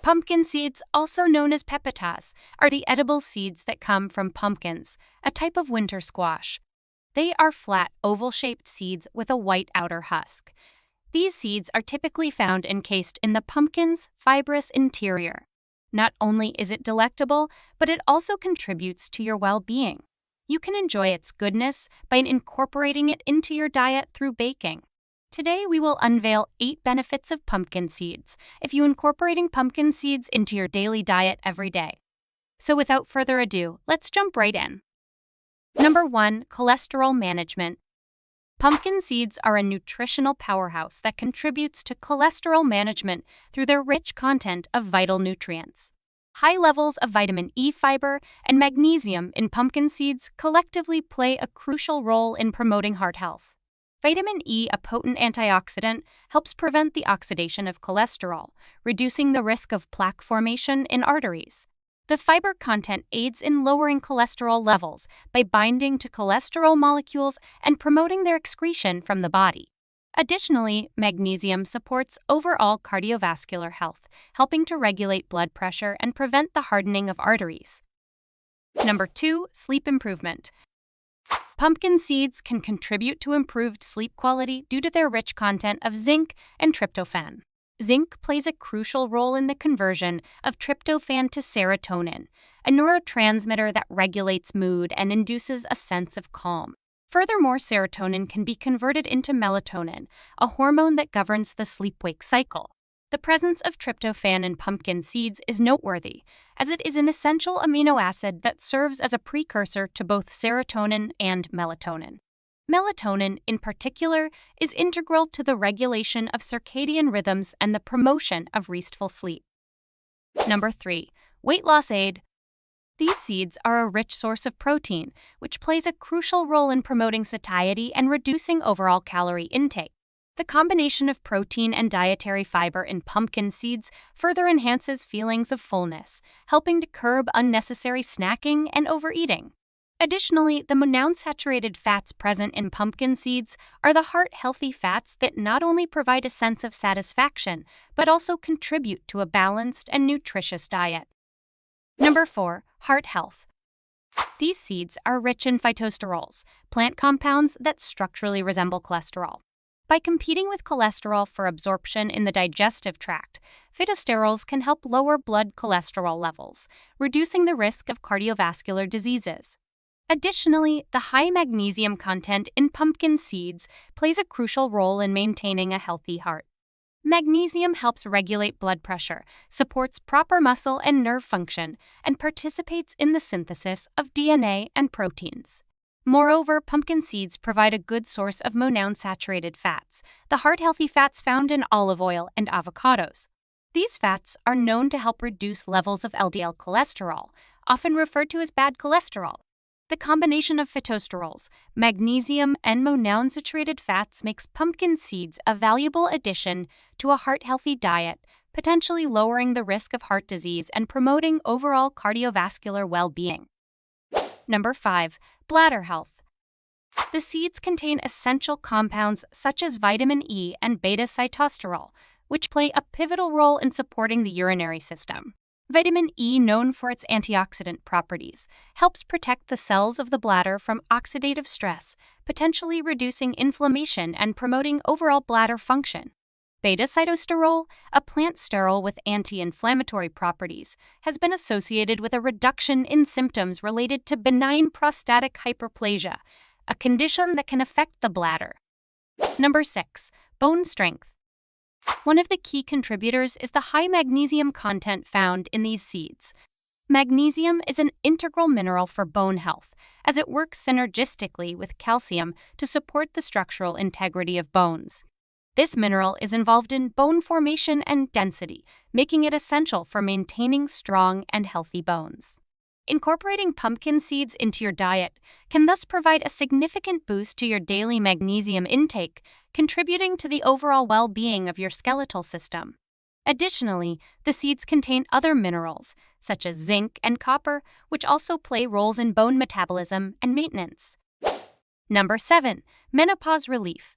Pumpkin seeds, also known as pepitas, are the edible seeds that come from pumpkins, a type of winter squash. They are flat, oval-shaped seeds with a white outer husk. These seeds are typically found encased in the pumpkin's fibrous interior. Not only is it delectable, but it also contributes to your well-being. You can enjoy its goodness by incorporating it into your diet through baking. Today, we will unveil 8 benefits of pumpkin seeds if you incorporating pumpkin seeds into your daily diet every day. So without further ado, let's jump right in. Number 1. Cholesterol management. Pumpkin seeds are a nutritional powerhouse that contributes to cholesterol management through their rich content of vital nutrients. High levels of vitamin E, fiber, and magnesium in pumpkin seeds collectively play a crucial role in promoting heart health. Vitamin E, a potent antioxidant, helps prevent the oxidation of cholesterol, reducing the risk of plaque formation in arteries. The fiber content aids in lowering cholesterol levels by binding to cholesterol molecules and promoting their excretion from the body. Additionally, magnesium supports overall cardiovascular health, helping to regulate blood pressure and prevent the hardening of arteries. Number 2. Sleep improvement. Pumpkin seeds can contribute to improved sleep quality due to their rich content of zinc and tryptophan. Zinc plays a crucial role in the conversion of tryptophan to serotonin, a neurotransmitter that regulates mood and induces a sense of calm. Furthermore, serotonin can be converted into melatonin, a hormone that governs the sleep-wake cycle. The presence of tryptophan in pumpkin seeds is noteworthy, as it is an essential amino acid that serves as a precursor to both serotonin and melatonin. Melatonin, in particular, is integral to the regulation of circadian rhythms and the promotion of restful sleep. Number 3. Weight loss aid. These seeds are a rich source of protein, which plays a crucial role in promoting satiety and reducing overall calorie intake. The combination of protein and dietary fiber in pumpkin seeds further enhances feelings of fullness, helping to curb unnecessary snacking and overeating. Additionally, the monounsaturated fats present in pumpkin seeds are the heart-healthy fats that not only provide a sense of satisfaction, but also contribute to a balanced and nutritious diet. Number 4. Heart health. These seeds are rich in phytosterols, plant compounds that structurally resemble cholesterol. By competing with cholesterol for absorption in the digestive tract, phytosterols can help lower blood cholesterol levels, reducing the risk of cardiovascular diseases. Additionally, the high magnesium content in pumpkin seeds plays a crucial role in maintaining a healthy heart. Magnesium helps regulate blood pressure, supports proper muscle and nerve function, and participates in the synthesis of DNA and proteins. Moreover, pumpkin seeds provide a good source of monounsaturated fats, the heart-healthy fats found in olive oil and avocados. These fats are known to help reduce levels of LDL cholesterol, often referred to as bad cholesterol. The combination of phytosterols, magnesium, and monounsaturated fats makes pumpkin seeds a valuable addition to a heart-healthy diet, potentially lowering the risk of heart disease and promoting overall cardiovascular well-being. Number 5. Bladder health. The seeds contain essential compounds such as vitamin E and beta-sitosterol, which play a pivotal role in supporting the urinary system. Vitamin E, known for its antioxidant properties, helps protect the cells of the bladder from oxidative stress, potentially reducing inflammation and promoting overall bladder function. Beta-sitosterol, a plant sterol with anti-inflammatory properties, has been associated with a reduction in symptoms related to benign prostatic hyperplasia, a condition that can affect the bladder. Number 6. Bone strength. One of the key contributors is the high magnesium content found in these seeds. Magnesium is an integral mineral for bone health, as it works synergistically with calcium to support the structural integrity of bones. This mineral is involved in bone formation and density, making it essential for maintaining strong and healthy bones. Incorporating pumpkin seeds into your diet can thus provide a significant boost to your daily magnesium intake, contributing to the overall well-being of your skeletal system. Additionally, the seeds contain other minerals, such as zinc and copper, which also play roles in bone metabolism and maintenance. Number 7. Menopause relief.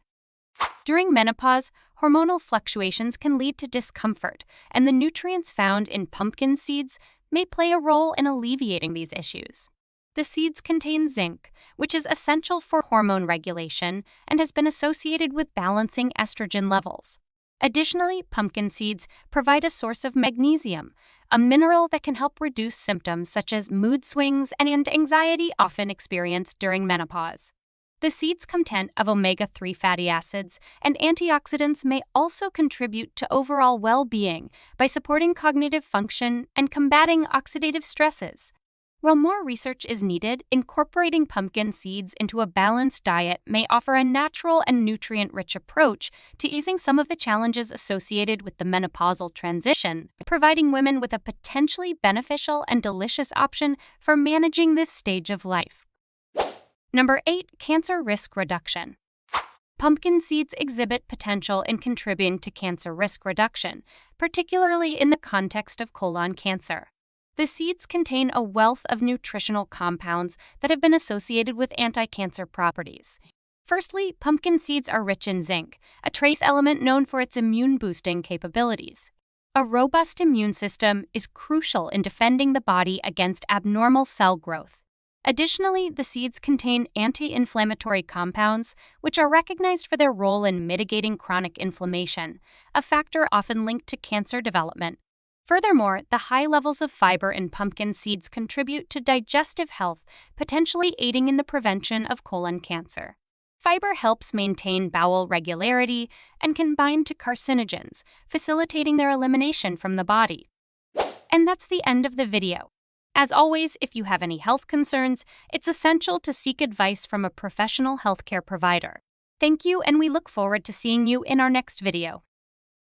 During menopause, hormonal fluctuations can lead to discomfort, and the nutrients found in pumpkin seeds may play a role in alleviating these issues. The seeds contain zinc, which is essential for hormone regulation and has been associated with balancing estrogen levels. Additionally, pumpkin seeds provide a source of magnesium, a mineral that can help reduce symptoms such as mood swings and anxiety often experienced during menopause. The seeds' content of omega-3 fatty acids and antioxidants may also contribute to overall well-being by supporting cognitive function and combating oxidative stresses. While more research is needed, incorporating pumpkin seeds into a balanced diet may offer a natural and nutrient-rich approach to easing some of the challenges associated with the menopausal transition, providing women with a potentially beneficial and delicious option for managing this stage of life. Number 8. Cancer risk reduction. Pumpkin seeds exhibit potential in contributing to cancer risk reduction, particularly in the context of colon cancer. The seeds contain a wealth of nutritional compounds that have been associated with anti-cancer properties. Firstly, pumpkin seeds are rich in zinc, a trace element known for its immune-boosting capabilities. A robust immune system is crucial in defending the body against abnormal cell growth. Additionally, the seeds contain anti-inflammatory compounds, which are recognized for their role in mitigating chronic inflammation, a factor often linked to cancer development. Furthermore, the high levels of fiber in pumpkin seeds contribute to digestive health, potentially aiding in the prevention of colon cancer. Fiber helps maintain bowel regularity and can bind to carcinogens, facilitating their elimination from the body. And that's the end of the video. As always, if you have any health concerns, it's essential to seek advice from a professional healthcare provider. Thank you, and we look forward to seeing you in our next video.